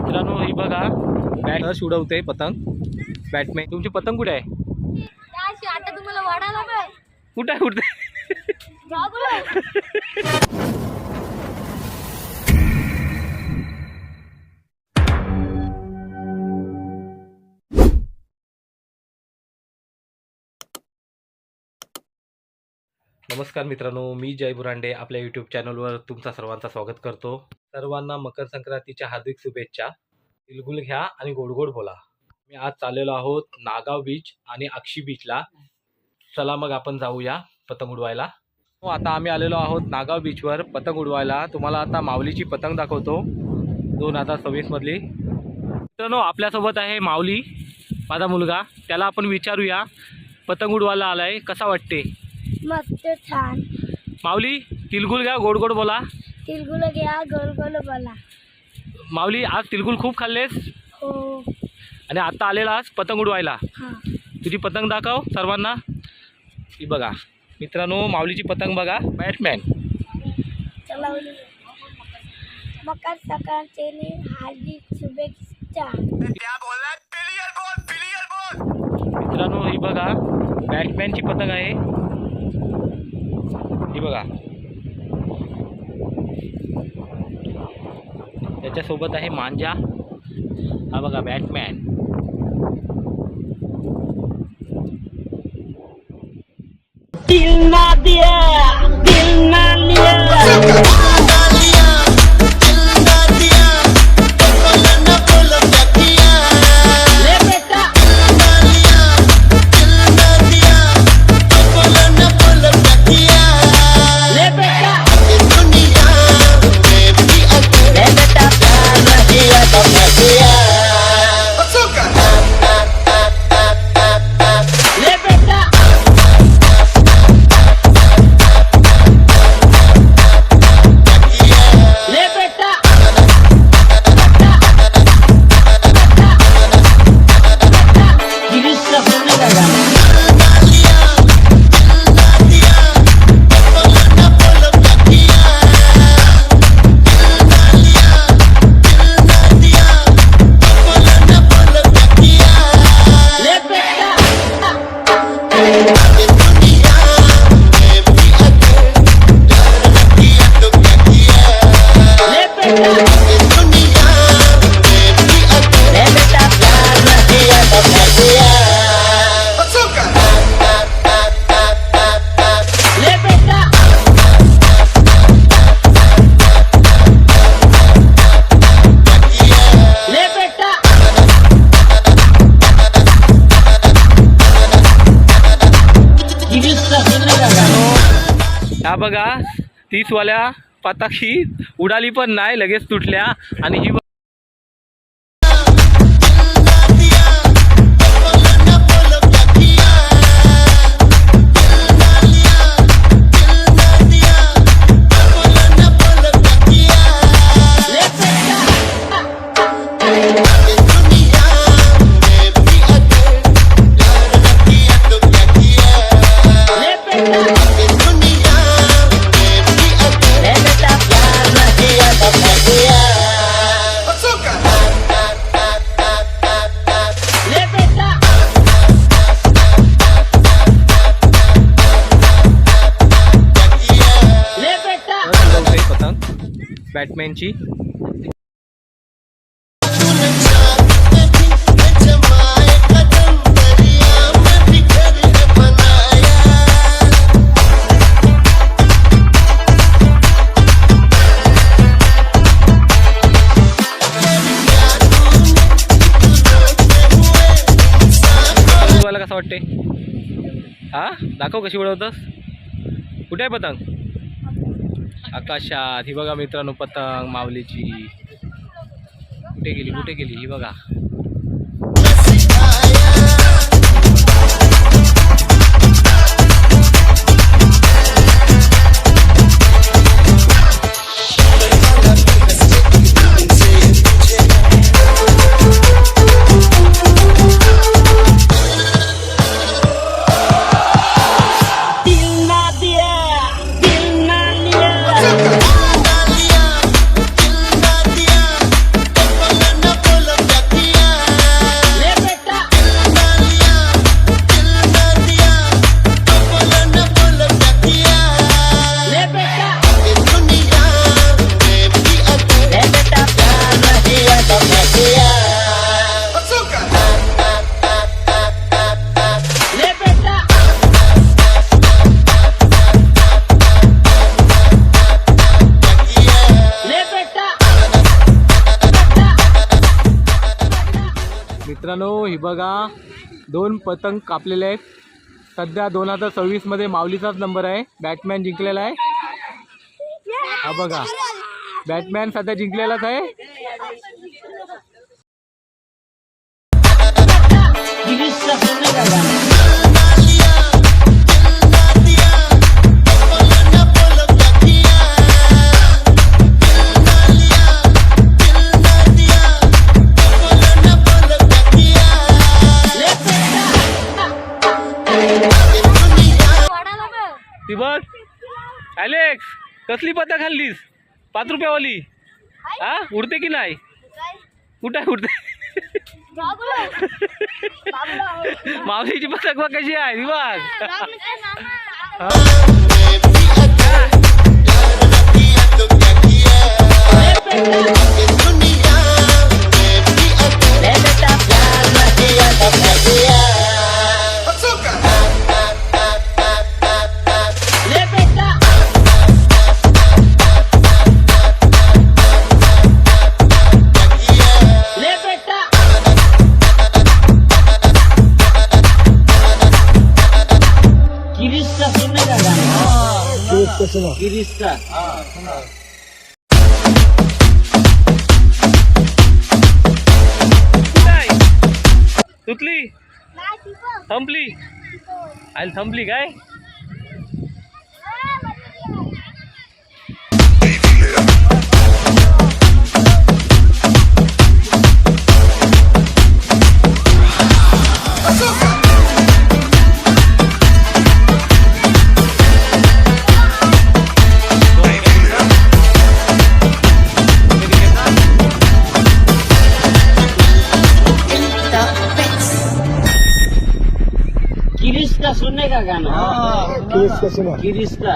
मित्रांनो ही बघा बॅट उडवते पतंग. बॅटमॅन तुमची पतंग कुठे आहे? आता तुम्हाला वाढायला पाहिजे. कुठे आहे उडते? नमस्कार मित्रांनो, मी जय बुरांडे आपल्या यूट्यूब चॅनलवर तुमचा सर्वांचा स्वागत करतो. सर्वांना मकर संक्रांतीच्या हार्दिक शुभेच्छा. तिलगुल घ्या आणि गोड गोड बोला. मी आज चाललेलो आहोत नागाव बीच आणि अक्षी बीचला. चला मग आपण जाऊया पतंग उडवायला. आता आम्ही आलेलो आहोत नागाव बीचवर पतंग उडवायला. तुम्हाला आता माऊलीची पतंग दाखवतो 2026 मधली. मित्रांनो आपल्यासोबत आहे माऊली, माझा मुलगा. त्याला आपण विचारूया पतंग उडवायला आलाय, कसा वाटते? मस्त छान. माऊली तिलगुल घ्या गोड गोड बोला. तिलगुल घ्या गोड गोड बोला. माऊली आज तिलगुल खूप खाल्लेस हो. आणि आता आलेलास पतंग उडवायला. हा. तुझी पतंग दाखव सर्वांना. ही बघा मित्रांनो माऊलीची पतंग बघा. बॅटमॅन. चला मकर संक्रांतीची हार्दिक शुभेच्छा. मित्रांनो ही बघा बॅटमॅनची पतंग आहे. ही बघा त्याच्यासोबत आहे मांजा. हा बघा बॅटमॅन. दिल ना दिया दिल ना लिया. हा बघा 30 वाल्या पताकी उडाली पण नाही, लगेच तुटल्या. आणि ही बॅटमॅनची. उडवायला कसं वाटते? हा दाखव कशी उडवतस. कुठे आहे पतंग? आकाशात. ही बघा मित्रांनो पतंग माऊलीची. कुठे गेली कुठे गेली? ही बघा. मित्रांनो ही बघा 2 पतंग कापलेले आहेत. सध्या 2026 मध्ये माऊलीचाच नंबर आहे. बॅटमॅन जिंकलेला आहे. हा बघा बॅटमॅन सध्या जिंकलेलाच आहे. ती बघ अलेक्स कसली पतंग खाल्लीस 5 रुपयावाली. हा उडते की नाही. कुठे उडते माऊलीची पतंग बघ कशी आहे. ती बघ तुटली थांबली आली थांबली काय. किरिस का सुनने का गाना किरिस का